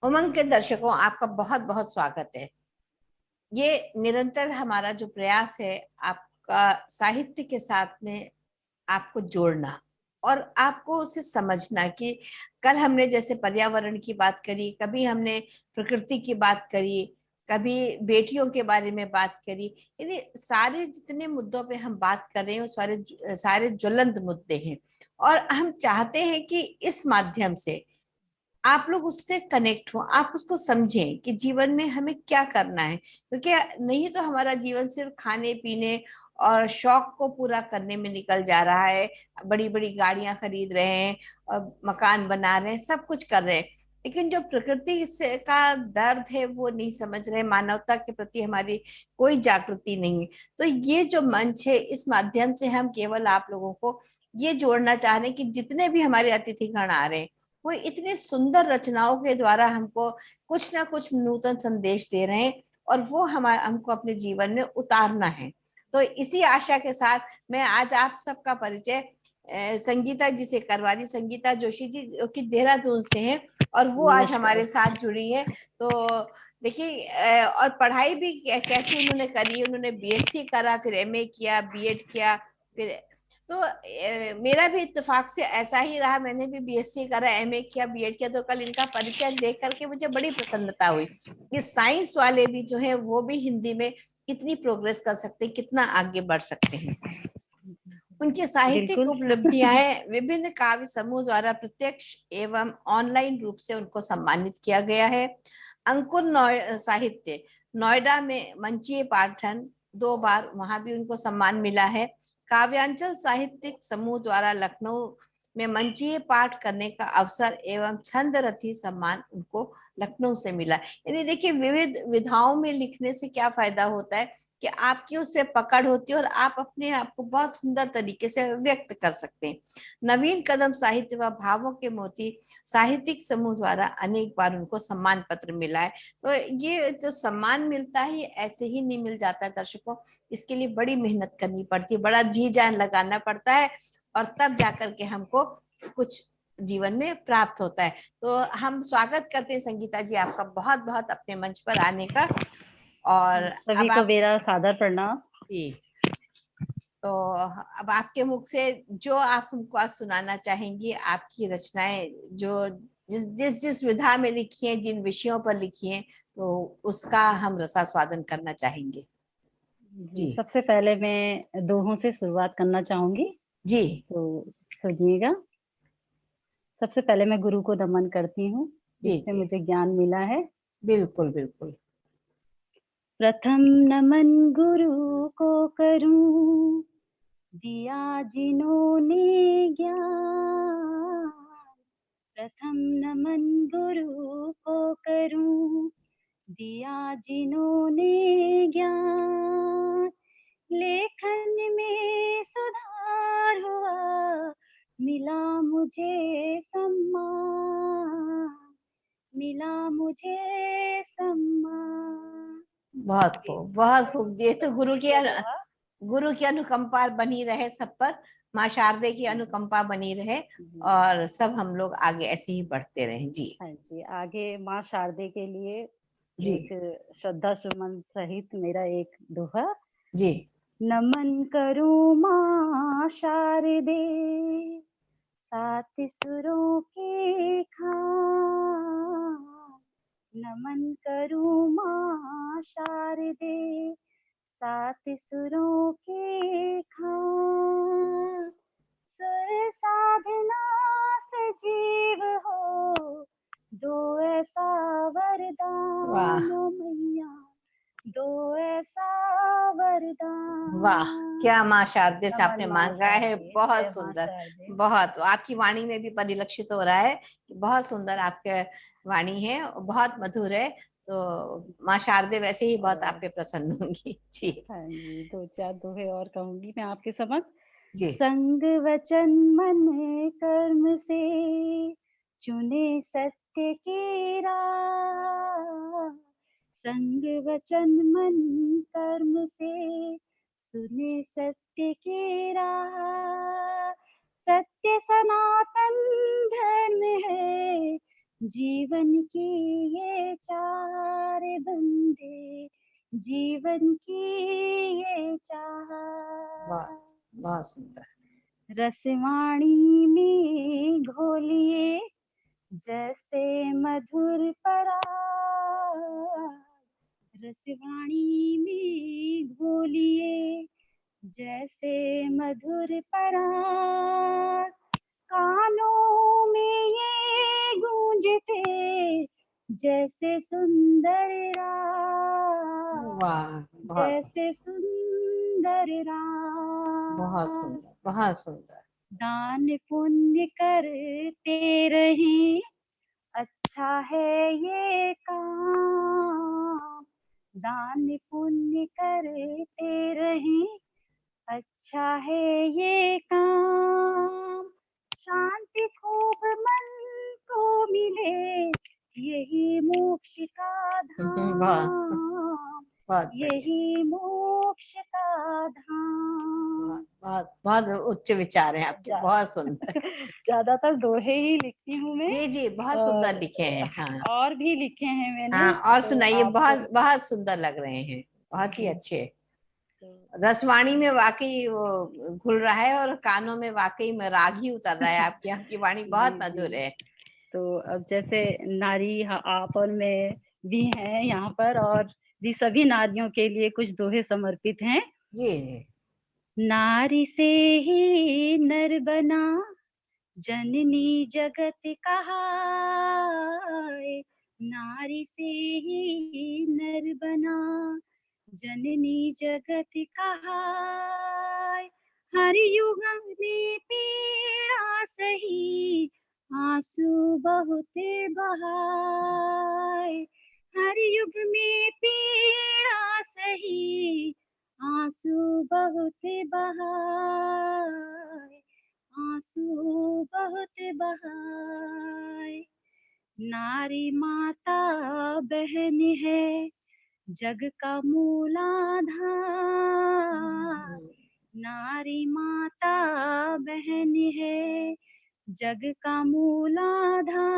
उमंग के दर्शकों, आपका बहुत बहुत स्वागत है। ये निरंतर हमारा जो प्रयास है आपका साहित्य के साथ में आपको जोड़ना और आपको उसे समझना कि कल हमने जैसे पर्यावरण की बात करी, कभी हमने प्रकृति की बात करी, कभी बेटियों के बारे में बात करी। यानी सारे जितने मुद्दों पे हम बात कर रहे हैं वो सारे सारे ज्वलंत मुद्दे हैं और हम चाहते हैं कि इस माध्यम से आप लोग उससे कनेक्ट हो, आप उसको समझें कि जीवन में हमें क्या करना है। क्योंकि नहीं तो हमारा जीवन सिर्फ खाने पीने और शौक को पूरा करने में निकल जा रहा है। बड़ी बड़ी गाड़ियां खरीद रहे हैं और मकान बना रहे हैं, सब कुछ कर रहे हैं, लेकिन जो प्रकृति से का दर्द है वो नहीं समझ रहे। मानवता के प्रति हमारी कोई जागृति नहीं है। तो ये जो मंच है, इस माध्यम से हम केवल आप लोगों को ये जोड़ना चाह रहे हैं कि जितने भी हमारे अतिथिगण आ रहे हैं वो इतने सुंदर रचनाओं के द्वारा हमको कुछ ना कुछ नूतन संदेश दे रहे हैं और वो हमको अपने जीवन में उतारना है। तो इसी आशा के साथ मैं आज आप सबका परिचय संगीता जी से करवा रही हूँ। संगीता जोशी जी जो कि देहरादून से हैं और वो आज नमस्कार। हमारे साथ जुड़ी है। तो देखिए, और पढ़ाई भी कैसी उन्होंने करी। उन्होंने बीएससी करा, फिर एमए किया, बीएड किया, फिर तो मेरा भी इत्तेफाक से ऐसा ही रहा। मैंने भी बीएससी करा, एमए किया, बीएड किया। तो कल इनका परिचय देख करके मुझे बड़ी प्रसन्नता हुई कि साइंस वाले भी जो है वो भी हिंदी में कितनी प्रोग्रेस कर सकते हैं, कितना आगे बढ़ सकते हैं। उनकी साहित्यिक बिल्कुल। उपलब्धियां हैं। विभिन्न काव्य समूह द्वारा प्रत्यक्ष एवं ऑनलाइन रूप से उनको सम्मानित किया गया है। अंकुर साहित्य नोएडा में मंचीय पाठन 2 बार, वहां भी उनको सम्मान मिला है। काव्यांचल साहित्यिक समूह द्वारा लखनऊ में मंचीय पाठ करने का अवसर एवं छंद रथी सम्मान उनको लखनऊ से मिला। यानी देखिए, विविध विधाओं में लिखने से क्या फायदा होता है कि आपकी उस पर पकड़ होती है और आप अपने आप को बहुत सुंदर तरीके से व्यक्त कर सकते हैं। नवीन कदम साहित्य व भावों के मोती साहित्यिक समूह द्वारा अनेक बार उनको सम्मान पत्र मिला है। तो ये जो सम्मान मिलता है ये ऐसे ही नहीं मिल जाता है दर्शकों। इसके लिए बड़ी मेहनत करनी पड़ती है, बड़ा जी जान लगाना पड़ता है और तब जाकर के हमको कुछ जीवन में प्राप्त होता है। तो हम स्वागत करते हैं संगीता जी आपका बहुत बहुत अपने मंच पर आने का। और सभी अब को आप मेरा सादर प्रणाम। जी, तो अब आपके मुख से जो आप हमको आज सुनाना चाहेंगी, आपकी रचनाएं जो जिस जिस जिस विधा में लिखी हैं, जिन विषयों पर लिखी हैं, तो उसका हम रसास्वादन करना चाहेंगे। जी, जी सबसे पहले मैं दोहों से शुरुआत करना चाहूँगी, जी तो सुनिएगा। सबसे पहले मैं गुरु को नमन करती हूँ, जी जिससे जी, मुझे ज्ञान मिला है। बिल्कुल बिल्कुल। प्रथम नमन गुरु को करूँ, दिया जिन्होंने ज्ञान। प्रथम नमन गुरु को करूँ, दिया जिन्होंने ज्ञान। लेखन में सुधार हुआ, मिला मुझे सम्मान, मिला मुझे सम्मान। बहुत ये खूब, बहुत खूब। ये तो ये दोहा। गुरु की अनुकंपा बनी रहे सब पर, माँ शारदे की जी, अनुकंपा बनी रहे जी, और सब हम लोग आगे ऐसे ही बढ़ते रहें। जी हाँ जी। आगे माँ शारदे के लिए जी एक श्रद्धा सुमन सहित मेरा एक दोहा। जी नमन करूँ माँ शारदे, सात सुरों के खान। नमन करूँ माँ शारदे, सात सुरों के खान। सुर साधना से जीव हो, दो ऐसा वाह वरदान ओ मैया, दो ऐसा वाह, वरदान। क्या माँ शारदे से आपने नमन माँ मांगा है। शारदे, बहुत जय माँ सुंदर। शारदे। बहुत आपकी वाणी में भी परिलक्षित हो रहा है कि बहुत सुंदर आपके वाणी है, बहुत मधुर है। तो माँ शारदे वैसे ही बहुत आप और पे प्रसन्न होंगी। जी हाँ जी, 2-4 दोहे और कहूँगी मैं आपके समक्ष। जी संग वचन मन कर्म से चुने सत्य की राह। संग वचन मन कर्म से सुने सत्य की राह। सत्य सनातन धर्म है, जीवन की ये चार बंदे, जीवन की ये वाह, चार, बहुत सुंदर। रसवाणी में घोलिए जैसे मधुर पराग, रसवाणी में घोलिए जैसे मधुर पराग, कानों में ये गूंजते जैसे सुंदर राग, वाह, बहुत सुंदर, जैसे सुंदर बहुत राग। सुंदर, बहुत सुंदर। दान पुण्य करते रहें, अच्छा है ये काम, दान पुण्य करते रहें, अच्छा है ये काम, शांति खूब मन को मिले, यही मोक्ष का वाह, धाम, बहुत बढ़िया। यही मोक्ष का बहुत धाम। बहुत बहुत उच्च विचार हैं आपके, बहुत सुंदर। ज्यादातर दोहे ही लिखती हूँ मैं, जी जी, बहुत सुंदर और लिखे हैं। हाँ और भी लिखे हैं मैंने, हाँ, और तो सुनाइए, आपको। बहुत बहुत सुंदर लग रहे हैं, बहुत ही जी, अच्छे। तो रसवाणी में वाकई वो घुल रहा है और कानों में वाकई में राग ही उतर रहा है। आपकी यहाँ की वाणी बहुत जी मधुर जी। है। तो अब जैसे नारी, आप और मैं भी हैं यहाँ पर, और भी सभी नारियों के लिए कुछ दोहे समर्पित हैं। जी जी। नारी से ही नर बना, जननी जगत कहाए, नारी से ही नर बना, जननी जगत कहाए, हर युग में पीड़ा सही, आंसू बहुत बहाए, हर युग में पीड़ा सही, आंसू बहुत बहाए, आंसू बहुत बहाए, नारी माता बहन है, जग का मूलाधार, नारी माता बहन है, जग का मूलाधार,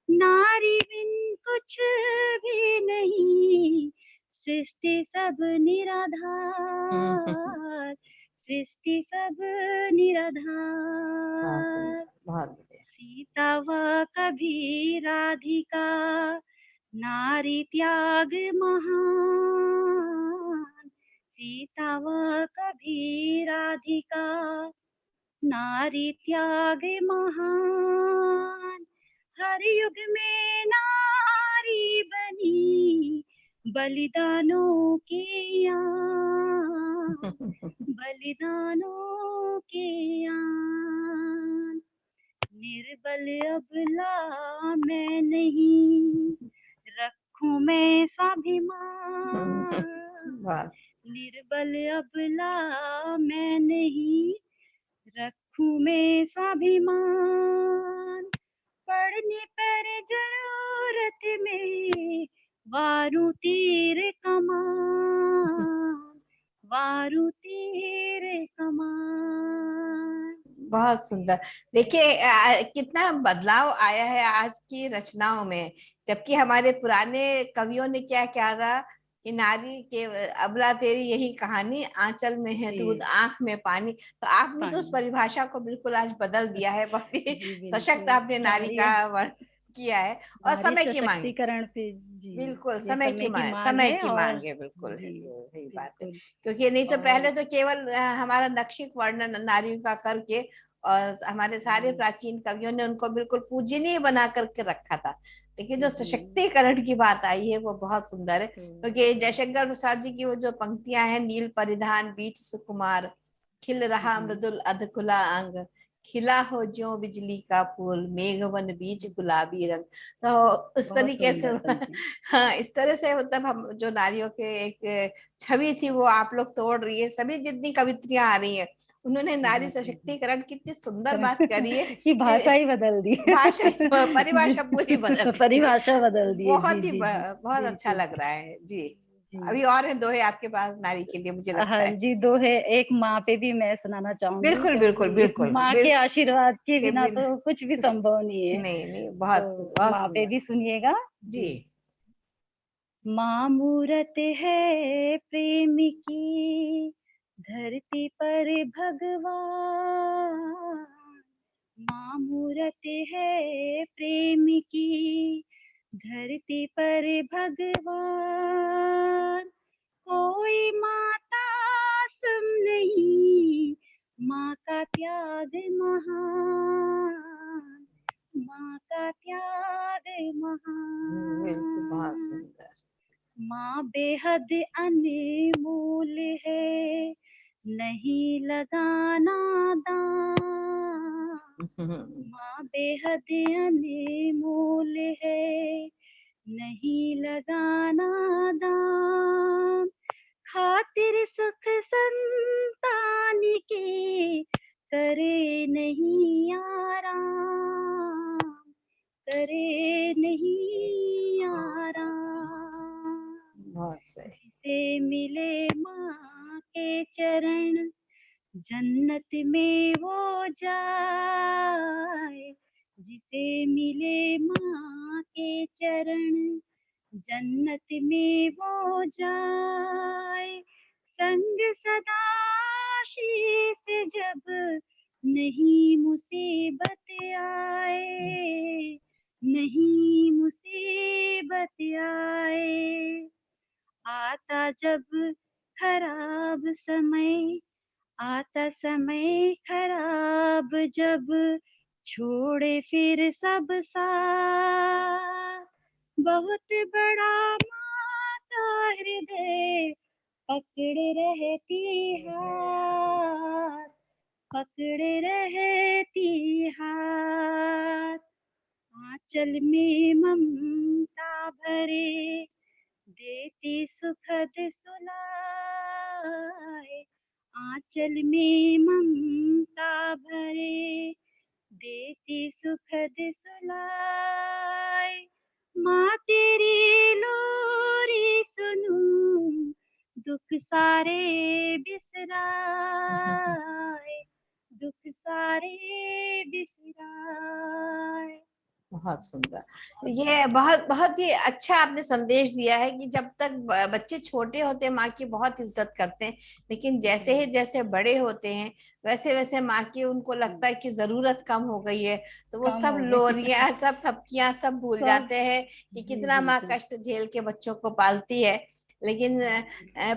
नारी बिन कुछ भी नहीं, सृष्टि सब निराधार, सृष्टि सब बहुत निराधार, सुंदर, बहुत बढ़िया। सीता व कभी राधिका, नारी त्याग महान, सीता व कभी राधिका, नारी त्याग महान, हर युग में नारी बनी, बलिदानों की आन, बलिदानों की आन, निर्बल अबला मैं नहीं, रखूं मैं स्वाभिमान, वाह, निर्बल अबला मैं नहीं, रखूं मैं स्वाभिमान, पढ़ने पर जरूरत में वारू तीर कमान, वारू तीर कमान। बहुत सुंदर। देखिए कितना बदलाव आया है आज की रचनाओं में। जबकि हमारे पुराने कवियों ने क्या क्या था कि नारी के अबला तेरी यही कहानी, आंचल में है दूध जी, आंख में पानी। तो आपने तो उस पानी। परिभाषा को बिल्कुल आज बदल दिया है। बहुत ही जी सशक्त बिल्कुल, आपने नारी नारी, का वर्णन किया है। और नारी समय की मांग, सशक्तिकरण पे। जी, बिल्कुल ये समय की समय की मांग, मांग समय है, की और मांग है, बिल्कुल है, जी सही बात है। बिल्कुल। क्योंकि नहीं तो और पहले तो केवल हमारा नक्षिक वर्णन नारियों का करके, और हमारे सारे जी प्राचीन कवियों ने उनको बिल्कुल पूजनीय बना करके रखा था। लेकिन जो जी, सशक्तिकरण की बात आई है वो बहुत सुंदर है। तो क्योंकि जयशंकर प्रसाद जी की वो जो पंक्तियां हैं, नील परिधान बीच सुकुमार, खिल रहा जी मृदुल अधकुला अंग, खिला हो ज्यों बिजली का फूल, मेघवन बीच गुलाबी रंग। तो उस बहुत तरीके से सुंदर पंक्ति। हाँ, इस तरह से मतलब हम जो नारियों के एक छवि थी वो आप लोग तोड़ रही है। सभी जितनी कवित्रियां आ रही हैं, उन्होंने नारी जी जी जी, सशक्तिकरण कितनी सुंदर करण बात करी है की कि भाषा ही बदल दी। भाषा, परिभाषा पूरी बदल दी है। परिभाषा बदल दी है। जी बहुत ही जी जी, बहुत अच्छा लग बिल्कुल। रहा है जी। अभी और है दोहे आपके पास नारी के लिए, मुझे लगता हाँ है। जी, दोहे एक माँ पे भी मैं सुनाना चाहूंगी, बिल्कुल बिल्कुल क्योंकि बिल्कुल माँ के बिल्कुल आशीर्वाद के के बिना बिन तो कुछ भी कुछ संभव नहीं है। नहीं नहीं, बहुत तो बहुत माँ पे सुंदर। भी सुनिएगा जी। जी। माँ मूरत है प्रेम की, धरती पर भगवान। माँ मूरत है प्रेम की, धरती पर भगवान। कोई माता सम नहीं, माँ का त्याग महान, माँ का त्याग बिल्कुल, बहुत महान। सुंदर। माँ बेहद अनमोल है, नहीं लगाना दाम। माँ बेहद अनमोल है, नहीं लगाना दाम। खातिर सुख संतान की, करे नहीं आराम, करे नहीं आराम। बहुत सही। जिसे मिले माँ के चरण, जन्नत में वो जाए। जिसे मिले माँ के चरण, जन्नत में वो जाए। संग सदा शीस जब, नहीं मुसीबत आए, नहीं मुसीबत आए। आता जब खराब समय, आता समय खराब जब, छोड़े फिर सब साथ। बहुत बड़ा माँ का हृदय, पकड़े रहती हाथ, पकड़े रहती हाथ। आंचल में ममता भरे, देती सुखद सुलाए। आंचल में ममता भरे, देती सुखद सुलाए। माँ तेरी लोरी सुनूं, दुख सारे बिसराए, दुख सारे बिसराए। बहुत सुंदर। ये बहुत बहुत ही अच्छा आपने संदेश दिया है कि जब तक बच्चे छोटे होते हैं माँ की बहुत इज्जत करते हैं, लेकिन जैसे ही जैसे बड़े होते हैं वैसे वैसे माँ की उनको लगता है कि जरूरत कम हो गई है, तो वो कम सब हो गई। लोरियां सब थपकियां सब भूल सब जाते हैं कि जी कितना माँ बिल्कुल। कष्ट झेल के बच्चों को पालती है। लेकिन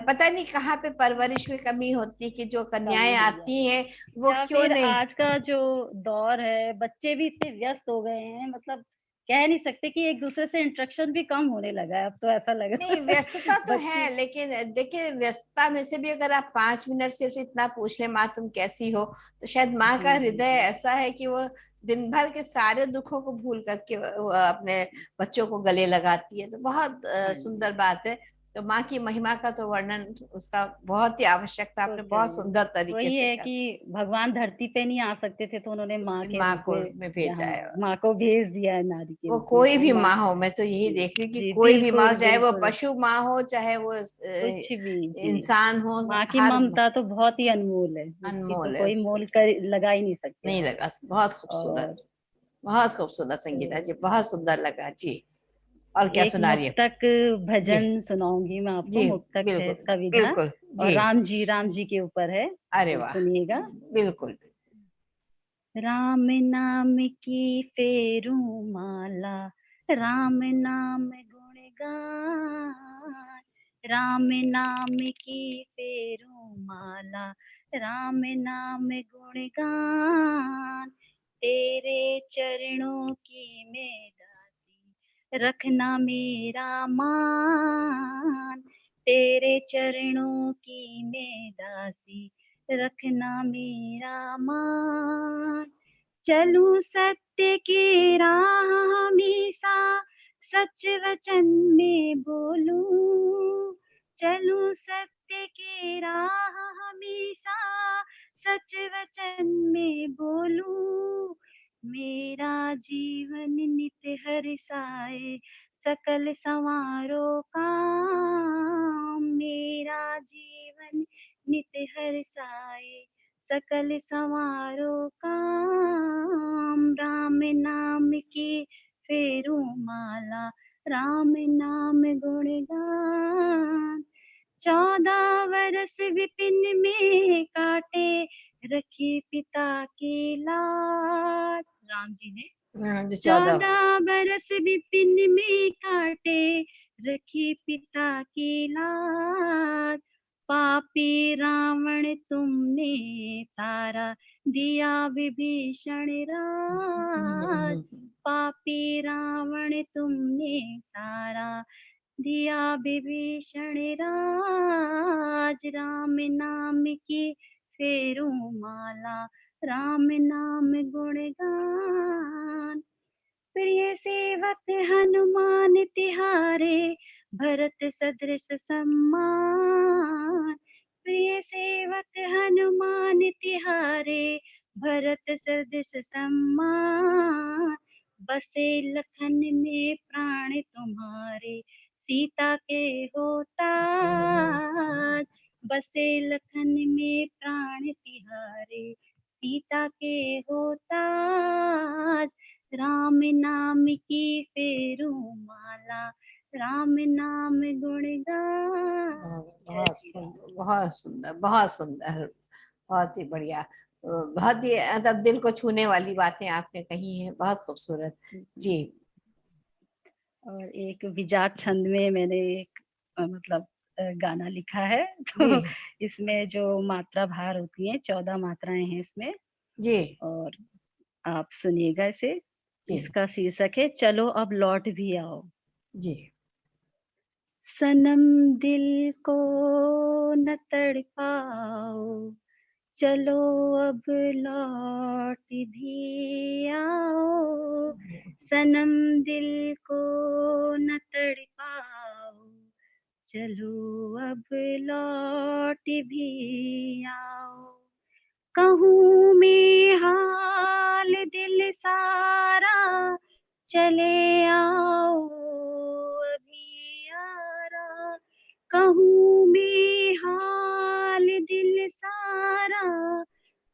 पता नहीं कहाँ पे परवरिश में कमी होती है कि जो कमी कन्याएं हो आती जाती हैं है, वो या क्यों फिर नहीं। आज का जो दौर है, बच्चे भी इतने व्यस्त हो गए हैं, मतलब कह नहीं सकते कि एक दूसरे से इंटरेक्शन भी कम होने लगा है, अब तो ऐसा लग नहीं, रहा है। व्यस्तता तो है, बच्चे लेकिन देखिए व्यस्तता में से भी अगर आप 5 मिनट सिर्फ इतना पूछ ले माँ तुम कैसी हो, तो शायद माँ जी का जी हृदय जी ऐसा है कि वो दिन भर के सारे दुखों को भूल करके वो अपने बच्चों को गले लगाती है। तो बहुत हाँ जी। सुंदर बात है। तो माँ की महिमा का तो वर्णन उसका बहुत ही आवश्यक था, तो आपने बहुत चाहिए, सुंदर तरीके वही से है कर। कि भगवान धरती पे नहीं आ सकते थे, तो उन्होंने माँ लेकिन के माँ रूप को में में भेजा यहाँ है। माँ को भेज दिया है, नारी के वो रूप में, कोई तो भी माँ माँ हो, मैं तो यही जी देख रही हूँ कि जी कोई भी माँ हो, बिल्कुल चाहे वो बिल्कुल। पशु माँ हो चाहे वो कुछ भी जी, इंसान हो, माँ की हर ममता तो बहुत ही अनमोल है, उसकी तो अनमोल है। कोई मोल कर लगा ही नहीं सकते नहीं आप। लगा। बहुत खूबसूरत, और बहुत खूबसूरत संगीता जी, तो बहुत सुंदर लगा जी। और क्या एक सुना रही है। मुक्तक जी भजन सुनाऊंगी मैं आपको, जी मुक्तक है बिल्कुल इसका विधा, बिल्कुल और जी। राम जी के ऊपर है, अरे तो वाह, सुनिएगा। बिल्कुल। राम नाम की फेरूं माला, राम नाम गुणगान। राम नाम की फेरूं माला, राम नाम गुणगान। तेरे चरणों की मैं दासी, रखना मेरा मान। तेरे चरणों की मैं दासी, रखना मेरा मान। चलूं सत्य की राह हमेशा, सच वचन में बोलूं। चलूं सत्य की राह हमेशा, सच वचन में बोलूं। मेरा जीवन नित हर साए, सकल संवारो काम। जीवन नित हर्षाए, सकल संवारो काम। राम नाम की फेरू माला, राम नाम गुणगान। 14 वर्ष विपिन में काटे, रखी पिता की लाज। राम जी ने जो 14 14 बरस विपिन में काटे, रखी पिता की लाज। पापी रावण तुमने तारा, दिया विभीषण राज। पापी रावण तुमने तारा, दिया विभीषण राज। राम नाम की फेरू माला, राम नाम गुणगान। प्रिय सेवक हनुमान तिहारे, भरत सदृश सम्मान। प्रिय सेवक हनुमान तिहारे, भरत सदृश सम्मान। बसे लखन में प्राण तुम्हारे, सीता के होता। बसे लखन में प्राण तिहारे, सीता के होता। राम नाम की फेरू माला, राम नाम गुणगान। जय बहुत श्री राम। सुंदर, बहुत सुंदर, बहुत सुंदर, बहुत ही बढ़िया। बहुत ही मतलब दिल को छूने वाली बातें आपने कही हैं, बहुत खूबसूरत। जी। और एक विजात छंद में मैंने एक मतलब गाना लिखा है, जी। तो इसमें जो मात्रा भार होती है, 14 मात्राएं हैं इसमें, जी। और आप सुनिएगा इसे। जी। इसका शीर्षक है चलो अब लौट भी आओ। जी। सनम दिल को न तड़पाओ, चलो अब लौट भी आओ। सनम दिल को न तड़पाओ, चलो अब लौट भी आओ। कहूँ मैं हाल दिल सारा, चले आओ अभी यारा। कहूँ मैं हाल दिल सारा,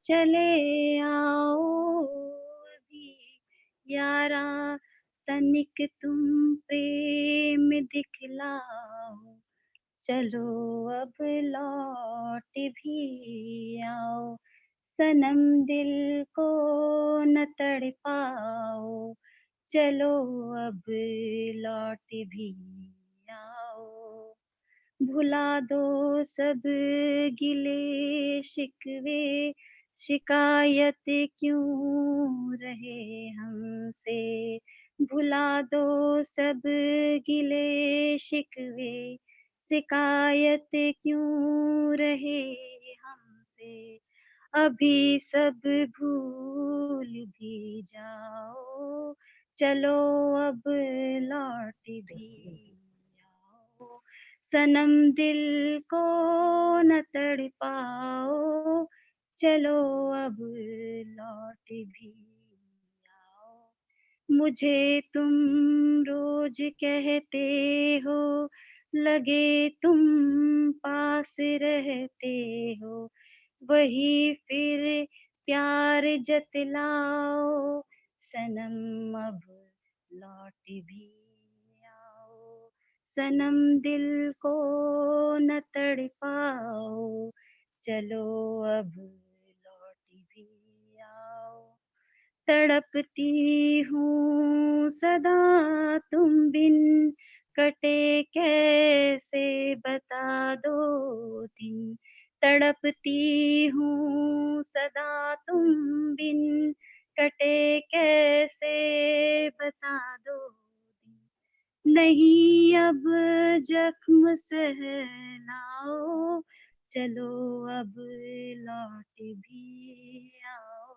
चले आओ अभी यारा। तनिक तुम प्रेम दिखलाओ, चलो अब लौट भी आओ। सनम दिल को न तड़पाओ, चलो अब लौट भी आओ। भुला दो सब गिले शिकवे, शिकायत क्यों रहे हमसे। भुला दो सब गिले शिकवे, शिकायत क्यों रहे हमसे। अभी सब भूल भी जाओ, चलो अब लौट भी आओ। सनम दिल को न तड़पाओ, चलो अब लौट भी आओ। मुझे तुम रोज कहते हो, लगे तुम पास रहते हो। वही फिर प्यार जतलाओ, सनम अब लौट भी आओ। सनम दिल को न तड़पाओ, चलो अब लौट भी आओ। तड़पती हूँ सदा तुम बिन, कटे कैसे बता दो दिन। तड़पती हूँ सदा तुम बिन, कटे कैसे बता दो दिन। नहीं अब जख्म सहलाओ, चलो अब लौट भी आओ।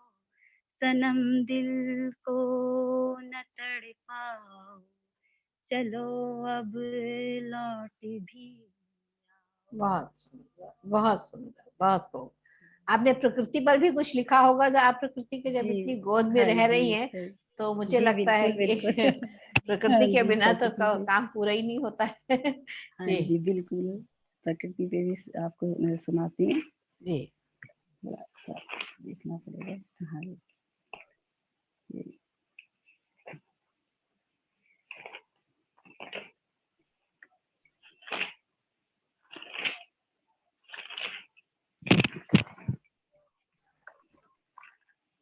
सनम दिल को न तड़पाओ, चलो अब लौट भी आओ। बहुत सुंदर, बहुत सुंदर, बहुत खूब। आपने प्रकृति पर भी कुछ लिखा होगा, जब आप प्रकृति के जब जी, इतनी गोद में हाँ रह रही जी, हैं, सही। तो मुझे जी, लगता है बिल्कुल, कि बिल्कुल। हाँ प्रकृति के जी, बिना तो प्रकृति से। काम पूरा ही नहीं होता है। हाँ जी। जी, बिल्कुल। प्रकृति पे भी आपको मैं सुनाती हूँ। जी थोड़ा सा देखना पड़ेगा कहाँ है। ये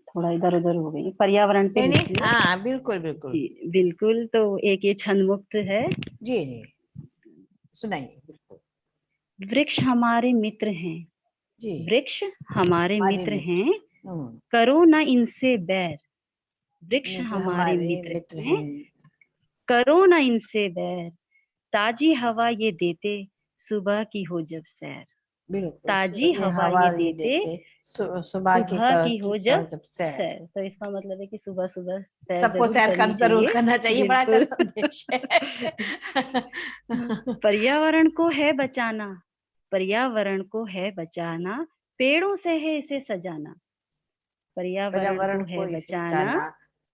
थोड़ा इधर उधर हो गई। पर्यावरण पे नहीं नहीं, लिखती हूँ। हाँ बिल्कुल बिल्कुल। जी बिल्कुल। तो एक ये छंद मुक्त है। जी जी सुनाइए बिल्कुल। वृक्ष हमारे मित्र हैं, जी वृक्ष हमारे हमारे मित्र मित्र। हैं, हम्म, करो ना इनसे बैर। वृक्ष मित्र हमारे हमारे मित्र मित्र हैं, हैं। करो ना इनसे बैर। ताजी हवा ये देते, सुबह की हो जब सैर। बिल्कुल ताजी ये हवा हवा ये ये देते, देते, सुबह की सुबह की हो जब जब सैर। सैर। तो इसका मतलब है कि सुबह सुबह सैर सबको जरूर सैर कर करनी जरूर चाहिए। करना चाहिए, बड़ा अच्छा बिल्कुल। संदेश है। पर्यावरण को है बचाना, पर्यावरण को है बचाना, पेड़ों से है इसे सजाना। पर्यावरण को पर्यावरण है को इसे बचाना, बचाना,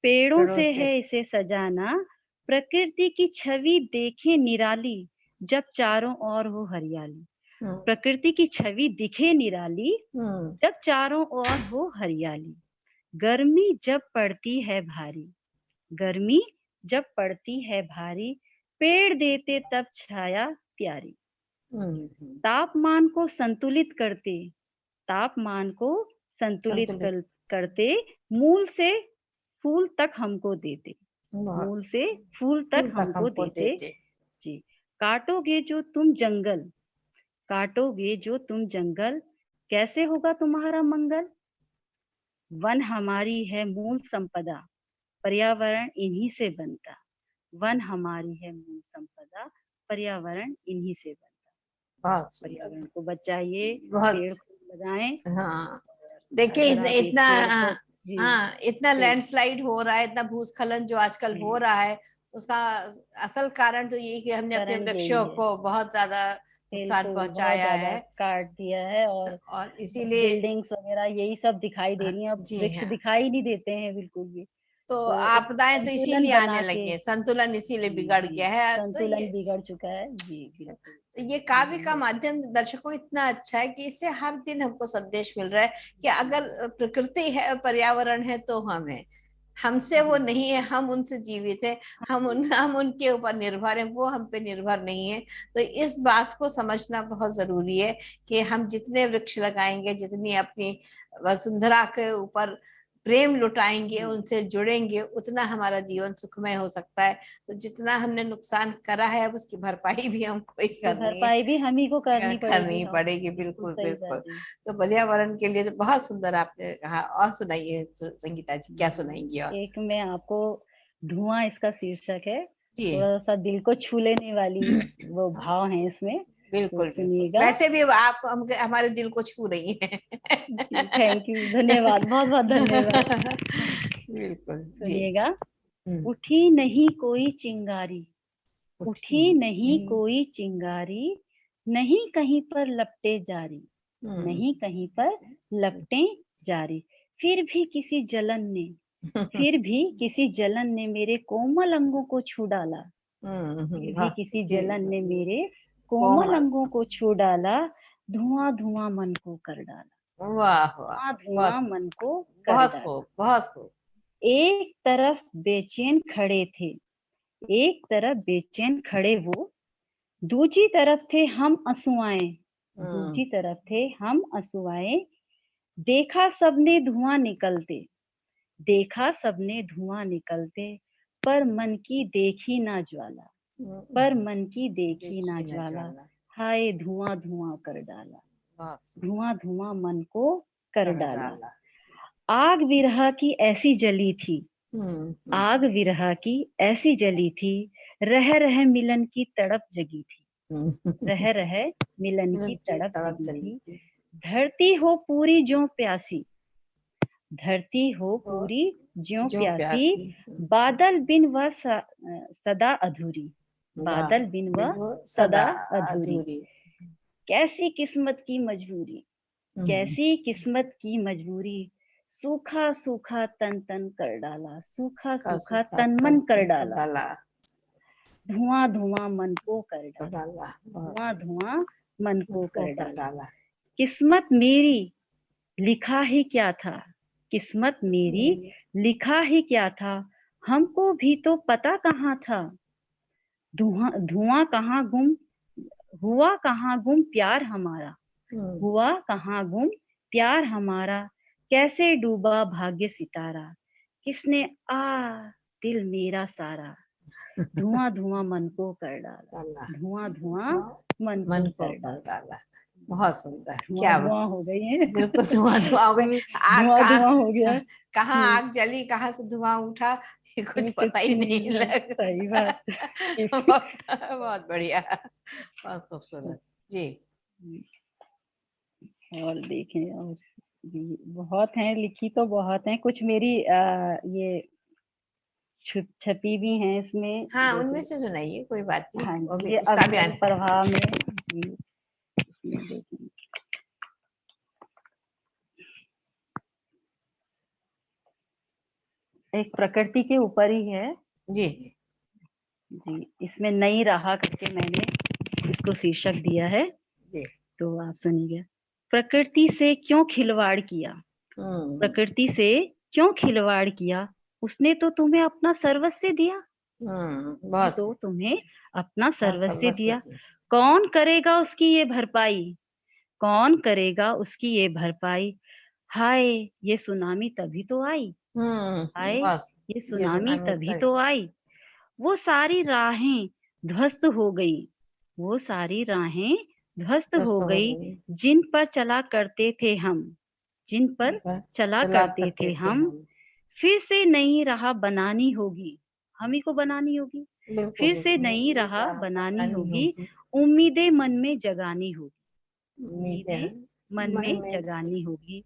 पेड़ों पेड़ों से से। है इसे सजाना। प्रकृति की छवि देखे निराली, जब चारों ओर हो हरियाली। हम्म प्रकृति की छवि दिखे निराली, हम्म जब चारों ओर हो हरियाली। गर्मी जब पड़ती है भारी, गर्मी जब पड़ती है भारी, पेड़ देते तब छाया प्यारी। हम्म, तापमान को संतुलित करते, तापमान को संतुलित संतुलित। करते, मूल से फूल तक हमको देते, बहुत मूल से फूल तक फूल तक हमको हमको देते। देते। जी। काटोगे जो तुम जंगल, काटोगे जो तुम जंगल, कैसे होगा तुम्हारा मंगल। वन हमारी है मूल संपदा, पर्यावरण इन्हीं से बनता। वन हमारी है मूल संपदा, पर्यावरण इन्हीं से बनता। बहुत सुंदर। पर्यावरण को बचाइए, बहुत। पेड़ खूब लगाएं। हाँ देखिए अगर आप एक इतना, पेड़ को जी हाँ इतना पेड़ लैंडस्लाइड हो रहा है, इतना भूस्खलन जो आजकल हो जी रहा है, उसका असल कारण तो ये कि हमने अपने कारण यही वृक्षों है। को बहुत ज्यादा नुकसान बिल्कुल बहुत पहुंचाया ज्यादा है। काट दिया है और और बस इसीलिए बिल्डिंग्स वगैरह यही सब दिखाई दे रही हैं। अब जी वृक्ष हाँ, दिखाई नहीं देते हैं बिल्कुल भी। तो तो एक आपदाएं तो संतुलन इसीलिए आने बना के लगी है, संतुलन इसीलिए जी बिगड़ जी गया है। तो संतुलन बिगड़ चुका है। जी बिल्कुल। ये काव्य का ये माध्यम दर्शकों इतना अच्छा है कि इससे हर दिन हमको संदेश मिल रहा है कि अगर प्रकृति है, पर्यावरण है, तो हम है, हमसे वो जी नहीं है, हम उनसे जीवित है। हम उनके ऊपर निर्भर हैं, वो हम पे निर्भर नहीं है। तो इस बात को समझना बहुत जरूरी है कि हम जितने वृक्ष लगाएंगे, जितनी अपनी वसुंधरा के ऊपर प्रेम लुटाएंगे, जी उनसे जुड़ेंगे, उतना हमारा जीवन सुखमय हो सकता है। तो जितना हमने नुकसान करा है, अब उसकी भरपाई भी हमको ही की करनी है, भरपाई भी हम ही को करनी पड़ेगी। करनी हाँ पड़ेगी। बिल्कुल बिल्कुल सही बिल्कुल। बात है। तो पर्यावरण के लिए तो बहुत सुंदर आपने कहा। और सुनाइए संगीता जी, क्या सुनाएंगी और। एक मैं आपको धुआं इसका शीर्षक है, जी थोड़ा सा दिल को छू लेने वाली वो भाव है इसमें। तो बिल्कुल बिल्कुल, सुनिएगा। वैसे भी आप हमारे दिल को छू रही हैं। जी थैंक यू, धन्यवाद, बहुत बहुत धन्यवाद। बिल्कुल जी। सुनिएगा। हम्म, उठी नहीं कोई चिंगारी, उठी उठी नहीं नहीं। कोई चिंगारी, नहीं कहीं पर लपटे जारी, हम्म नहीं कहीं पर लपटे जारी। फिर भी किसी जलन ने, फिर भी किसी जलन ने मेरे कोमल अंगों को छू डाला, फिर भी वाह किसी जी, जलन ने मेरे कोमल कोमल। अंगों को छू डाला। धुआं धुआं मन को कर डाला, वाह वाह, धुआं धुआं बहुत मन को कर बहुत डाला। खूब, बहुत खूब। एक तरफ बेचैन खड़े थे, एक तरफ बेचैन खड़े वो, दूजी तरफ थे हम असुआए, हम्म दूजी तरफ थे हम असुआए। देखा सबने धुआं निकलते, देखा सबने धुआं निकलते, पर मन की देखी ना ज्वाला, पर मन की देखी ना देखी न ज्वाला। ज्वाला। हाय धुआं धुआं कर डाला, बहुत सुंदर। धुआं धुआं मन को कर कर डाला। डाला। आग विरह की ऐसी जली थी, आग हम्म विरह की ऐसी जली थी, रह रह मिलन की तड़प जगी थी, रह रह मिलन की की तड़प तड़प जगी चली थी। थी। धरती हो पूरी ज्यों प्यासी, धरती हो वो पूरी ज्यों जो प्यासी, प्यासी। बादल बिन वह सदा अधूरी, वाह, बादल बिन वह वो सदा सदा अधूरी। अधूरी। कैसी किस्मत की मजबूरी, हम्म, कैसी किस्मत की मजबूरी, सूखा सूखा तन तन कर डाला, सूखा का सूखा सूखा तन तन मन कर तन को डाला। डाला। धुआं धुआं मन को कर डाला, डाला बहुत धुआं सुंदर। धुआं मन को को कर कर डाला। डाला। किस्मत मेरी लिखा ही क्या था, किस्मत मेरी लिखा ही क्या था, हमको भी तो पता कहाँ था। धुआं धुआं कहाँ गुम हुआ, कहाँ गुम प्यार हमारा, हुआ कहाँ गुम प्यार हमारा, कैसे डूबा भाग्य सितारा, किसने आ दिल मेरा सारा, धुआं धुआं मन को कर डाला, डाला, धुआं धुआं मन मन को को कर कर डाला। डाला। बहुत सुंदर, धुआं क्या धुआं हो गई है। बिल्कुल धुआं धुआं हो गई। आग धुआं कहाँ, धुआं हो गया। कहाँ आग जली, कहाँ से धुआं उठा, ये कुछ कुछ पता ही नहीं नहीं है, लगा। सही बात। किसी बहुत बहुत बढ़िया, बहुत खूबसूरत जी। और देखें, और भी बहुत हैं, लिखी तो बहुत हैं, कुछ मेरी ये छपी भी हैं इसमें, हाँ, उनमें जैसे से सुनाइए, कोई बात नहीं, हाँ वो जी, भी ये उसका भी अव्यंग प्रभा में जी, इसमें देखें। एक प्रकृति के ऊपर ही है जी। जी, इसमें नई राह करके मैंने इसको शीर्षक दिया है, जी। तो आप सुनिए। प्रकृति से क्यों खिलवाड़ किया, प्रकृति से क्यों खिलवाड़ किया, उसने तो तुम्हें अपना सर्वस्व दिया, उसने बहुत तो तुम्हें अपना सर्वस्व सर्वस्व दिया। थी। कौन करेगा उसकी ये भरपाई, कौन करेगा उसकी ये भरपाई, हाय ये सुनामी तभी तो आई, हाय बस ये ये सुनामी सुनामी तभी तक तो आई, वो सारी राहें ध्वस्त हो गई, वो सारी राहें ध्वस्त ध्वस्त हो हो गई, गई, जिन पर चला करते थे हम, जिन पर पर चला चला करते करते थे थे हम, हम। फिर से नई राह बनानी होगी, हम ही को बनानी होगी, बिल्कुल फिर से बिल्कुल, नई नई राह राह बनानी बनानी होगी, होगी। उम्मीदें मन में जगानी होगी, उम्मीदें उम्मीदें मन मन में में। जगानी होगी।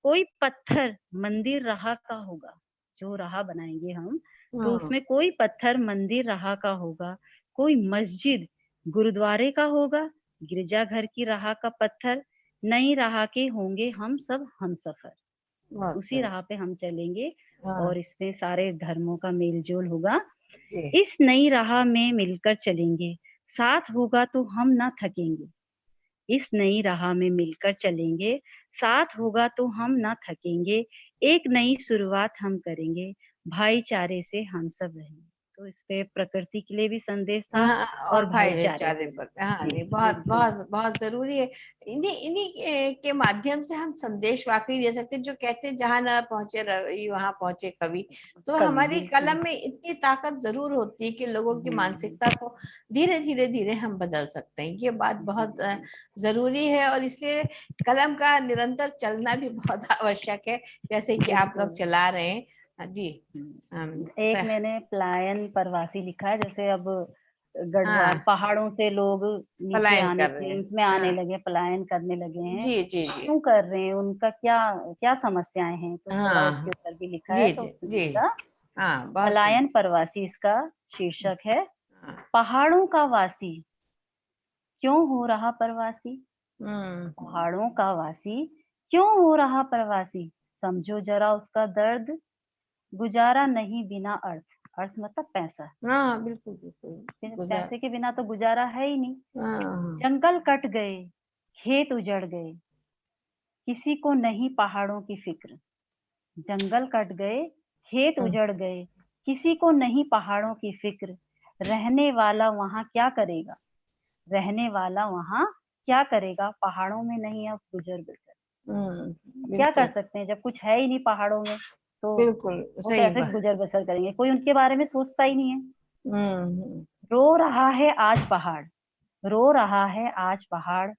कोई पत्थर मंदिर राह का होगा, जो राह बनाएंगे हम, तो हाँ, उसमें कोई पत्थर मंदिर राह का होगा, कोई मस्जिद गुरुद्वारे का होगा, गिरजाघर की राह का पत्थर, नई राह के होंगे हम सब हम सफर, बहुत उसी सही। राह पे हम चलेंगे, हाँ और इसमें सारे धर्मों का मेल जोल होगा। जी। इस नई राह में मिलकर चलेंगे, साथ होगा तो हम ना थकेंगे, इस नई राह में मिलकर चलेंगे, साथ होगा तो हम ना थकेंगे, एक नई शुरुआत हम करेंगे, भाईचारे से हम सब रहेंगे। तो इस पे प्रकृति के लिए भी संदेश था, हाँ, और और भाईचारे भाईचारे के पर, लिए। हाँ जी नहीं, बहुत बिल्कुल। बहुत बहुत जरूरी है। इन्हीं इन्हीं के माध्यम से हम संदेश वाकई दे सकते हैं, जो कहते हैं जहां ना पहुंचे रवि वहां पहुंचे कवि। तो कवि हमारी बिल्कुल। कलम में इतनी ताकत जरूर होती है कि लोगों की हम्म, मानसिकता को धीरे धीरे धीरे हम बदल सकते हैं। ये बात बहुत जरूरी है, और इसलिए कलम का निरंतर चलना भी बहुत आवश्यक है, जैसे कि आप लोग बिल्कुल। चला रहे हैं। हाँ जी। एक मैंने पलायन प्रवासी लिखा है, जैसे अब गढ़वाल हाँ, पहाड़ों से लोग नीचे पलायन आने, कर रहे हैं। प्लेन्स में आने हाँ लगे, पलायन करने लगे हैं, जी जी जी। क्यों कर रहे हैं, उनका क्या क्या समस्याएं हैं, तो थोड़ा उसके हाँ ऊपर भी लिखा है, जी तो जी जी। सुनिएगा। हाँ बहुत पलायन सुंदर। प्रवासी इसका शीर्षक है। हाँ। पहाड़ों का वासी क्यों हो रहा प्रवासी, हम्म। पहाड़ों का वासी क्यों हो रहा प्रवासी, समझो जरा उसका दर्द, गुजारा नहीं बिना अर्थ, अर्थ मतलब पैसा, हाँ बिल्कुल बिल्कुल। फिर गुजर। पैसे के बिना तो गुजारा है ही नहीं। हाँ। जंगल कट गए, खेत उजड़ गए, किसी को नहीं पहाड़ों की फिक्र, जंगल कट गए, खेत हम्म, उजड़ गए, किसी को नहीं पहाड़ों की फिक्र, रहने वाला वहां क्या करेगा, रहने वाला वहां क्या करेगा, पहाड़ों में नहीं अब गुजर बसर, क्या कर बिल्कुल सकते हैं जब कुछ है ही नहीं पहाड़ों में, तो बिल्कुल वो सही कैसे बात। गुजर बसर करेंगे, कोई उनके बारे में सोचता ही नहीं है। हम्म। रो रहा है आज पहाड़, रो रहा है आज पहाड़,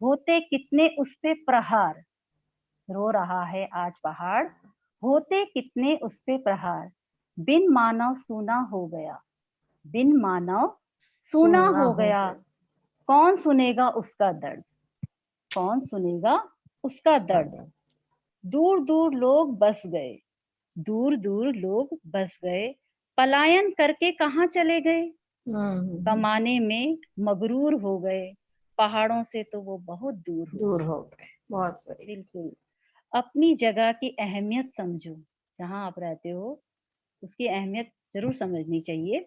होते कितने उस पे प्रहार, रो रहा है आज पहाड़, होते कितने उस पे प्रहार, बिन मानव सूना हो गया, बिन मानव सूना सुनना हो हो गया, गया कौन सुनेगा उसका दर्द, कौन सुनेगा उसका उसका दर्द, दर्द। दूर दूर लोग बस गए, दूर दूर लोग बस गए, पलायन करके कहाँ चले गए, हम्म। कमाने में मगरूर हो गए, पहाड़ों से तो वो बहुत दूर हो दूर गए। हो गए, बहुत सही। बिल्कुल। अपनी जगह की अहमियत समझो, जहां आप रहते हो उसकी अहमियत जरूर समझनी चाहिए।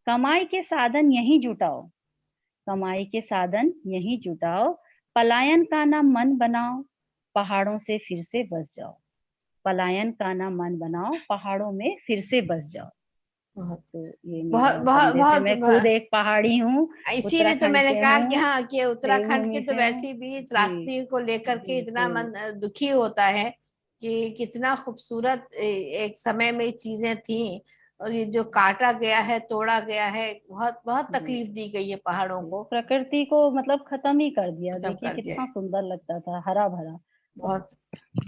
कमाई के साधन यहीं जुटाओ, कमाई के साधन यहीं जुटाओ, पलायन का ना मन बनाओ, पहाड़ों से फिर से बस जाओ। पलायन का ना मन बनाओ, पहाड़ों में फिर से बस जाओ। बहुत तो ये बहुत मेरा बहुत संदेश है। बहुत मैं खुद एक पहाड़ी हूँ, इसीलिए तो उत्तराखंड मैंने से कहा कि हूँ, हाँ, कि उत्तराखंड के देवभूमि तो से हूँ। वैसे भी जी, त्रासदी को लेकर के इतना बिल्कुल। मन दुखी होता है कि कितना खूबसूरत एक समय में चीजें थी, और ये जो काटा गया है, तोड़ा गया है, बहुत बहुत जी, तकलीफ दी गई है पहाड़ों जी। को, प्रकृति को मतलब खत्म ही कर दिया। खत्म देखिए कर दिया कितना है। सुंदर लगता था, हरा-भरा। अब बहुत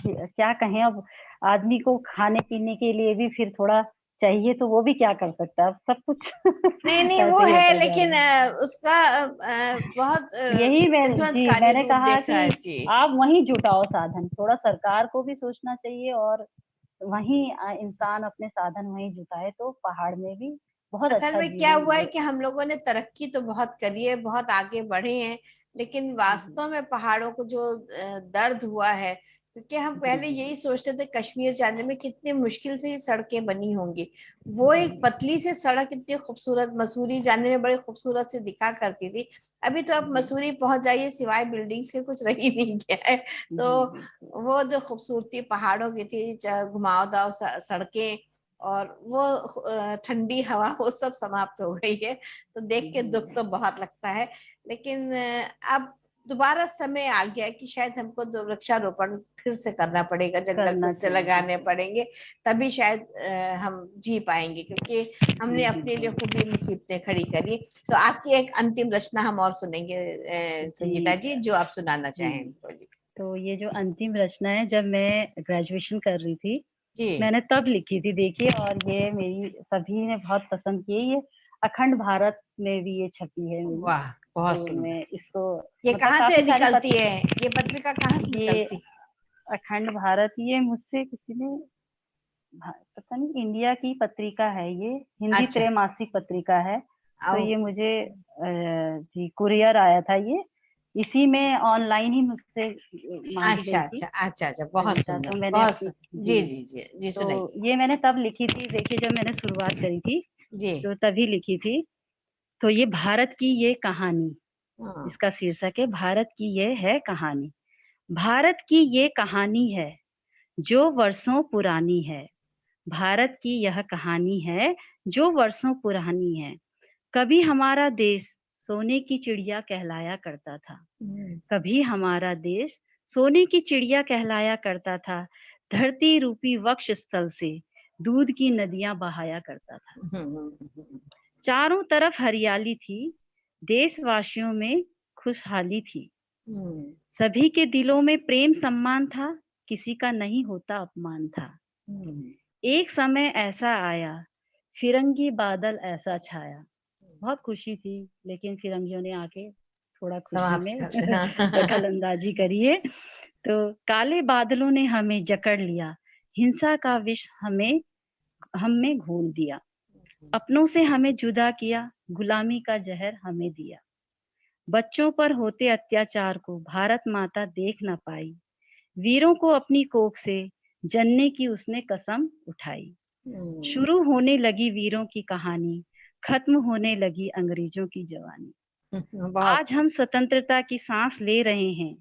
क्या कहें, अब आदमी को खाने-पीने के लिए भी फिर थोड़ा चाहिए, तो वो भी क्या कर सकता है? अब सब कुछ नहीं नहीं, वो ऐसे ही है, होता जा लेकिन रहा है। उसका बहुत यही विध्वंसकारी मैंने रूप कहा देख रहा है कि जी। आप वहीं जुटाओ साधन, थोड़ा सरकार को भी सोचना चाहिए, और वहीं इंसान अपने साधन वहीं जुटाए, तो पहाड़ में भी बहुत असल अच्छा में क्या जीवन हुआ है वो। कि हम लोगों ने तरक्की तो बहुत करी है, बहुत आगे बढ़े हैं, लेकिन वास्तव में पहाड़ों को जो दर्द हुआ है, क्योंकि हम जी, पहले जी, यही सोचते थे कश्मीर जाने में कितनी मुश्किल से ये सड़कें बनी होंगी, वो जी, एक पतली सी सड़क इतनी खूबसूरत, मसूरी जाने में बड़े खूबसूरत से दिखा करती थी। अभी तो अब जी, मसूरी पहुंच जाइए, सिवाय बिल्डिंग्स के कुछ रह ही नहीं गया है। तो जी, बिल्कुल। वो जो खूबसूरती पहाड़ों की थी, घुमावदार सड़कें, और वो ठंडी हवा, वो सब समाप्त हो गई है। तो देख के दुख जी, तो बहुत लगता है, लेकिन अब दोबारा समय आ गया है कि शायद हमको वृक्षारोपण फिर से करना पड़ेगा, जंगल फिर करना से चाहिए, लगाने बिल्कुल। पड़ेंगे, तभी शायद हम जी पाएंगे, क्योंकि हमने जी, अपने लिए बिल्कुल। खुद ही मुसीबतें खड़ी करी। तो आपकी एक अंतिम रचना हम और सुनेंगे संगीता जी, जी, जो आप सुनाना चाहें जी। हमको जी। तो ये जो अंतिम रचना है, जब मैं ग्रेजुएशन कर रही थी, जी, मैंने तब लिखी थी देखिए, और ये मेरी सभी ने बहुत पसंद की है। ये अखंड भारत में भी ये छपी है मेरी। वाह, बहुत तो सुंदर। मैं इसको ये मतलब कहाँ से काफ़ी सारी निकलती है, ये पत्रिका कहाँ से ये निकलती? अखंड भारत, ये मुझसे किसी ने पता नहीं, इंडिया की पत्रिका है ये, हिंदी अच्छा। त्रैमासिक पत्रिका है। तो ये ओके। मुझे जी कुरियर आया था ये, इसी में ऑनलाइन ही मुझसे माँगी अच्छा गई थी अच्छा अच्छा अच्छा, बहुत कविता, तो सुंदर, मैंने बहुत अपनी सुंदर, जी जी, जी जी जी, तो सुनाइए। ये मैंने तब लिखी थी देखिए, जब मैंने शुरुआत करी थी, जी। तो तभी लिखी थी। तो ये भारत की ये कहानी, हाँ। इसका शीर्षक है भारत की ये है कहानी। भारत की ये कहानी है, जो वर्षों पुरानी है। भारत की यह कहानी है, जो वर्षों पुरानी है। कभी हमारा देश सोने की चिड़िया कहलाया करता था। हम्म, कभी हमारा देश सोने की चिड़िया कहलाया करता था। धरती रूपी वक्ष स्थल से दूध की नदियां बहाया करता था। हम्म। चारों तरफ हरियाली थी, देशवासियों में खुशहाली थी। हम्म, सभी के दिलों में प्रेम सम्मान था, किसी का नहीं होता अपमान था। हम्म। एक समय ऐसा आया, फिरंगी बादल ऐसा छाया। बहुत खुशी थी, लेकिन फिरंगियों ने आके थोड़ा खुशी समाप्त में कर दखल अंदाजी करी है। तो काले बादलों ने हमें जकड़ लिया, हिंसा का विष हमें हम में घोल दिया। अपनों से हमें जुदा किया, गुलामी का जहर हमें दिया। बच्चों पर होते अत्याचार को भारत माता देख न पाई। वीरों को अपनी कोख से जनने की उसने कसम उठाई। हम्म, शुरू होने लगी वीरों की कहानी, खत्म होने लगी अंग्रेजों की जवानी। बहुत आज हम स्वतंत्रता की सांस ले रहे हैं।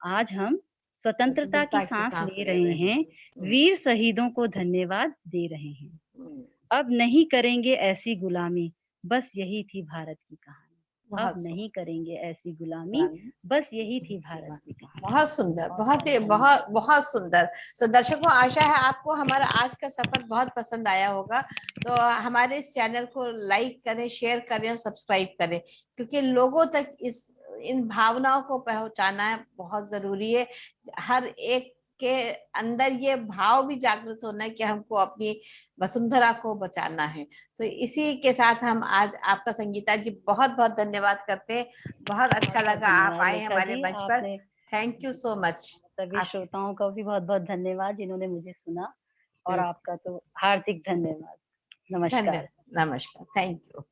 आज हम स्वतंत्रता की स्वतंत्रता की सांस सांस ले ले रहे रहे हैं। हैं। वीर शहीदों को धन्यवाद दे रहे हैं। हम्म, अब नहीं करेंगे ऐसी गुलामी, बस यही थी भारत की कहानी। अब बहुत नहीं सुंदर। करेंगे ऐसी गुलामी, बस यही थी भारत की कहानी। बहुत सुंदर, बहुत बहुत बहुत ही धन्यवाद। बहुत बहुत सुंदर। तो दर्शकों, आशा है आपको हमारा आज का सफर बहुत पसंद आया होगा। तो हमारे इस चैनल को लाइक करें, शेयर करें और सब्सक्राइब करें, क्योंकि लोगों तक इस इन भावनाओं को पहुंचाना बहुत जरूरी है। हर एक के अंदर ये भाव भी जागृत होना है कि हमको अपनी वसुंधरा को बचाना है। तो इसी के साथ हम आज आपका, संगीता जी, बहुत बहुत धन्यवाद करते हैं। बहुत अच्छा बहुत बहुत लगा आप धन्यवाद आए लेखा हमारे जी, मंच पर। आपने थैंक यू सो मच। सभी आप श्रोताओं का भी बहुत बहुत धन्यवाद जिन्होंने मुझे सुना, और आपका तो हार्दिक धन्यवाद। धन्यवाद। नमस्कार। नमस्कार, थैंक यू।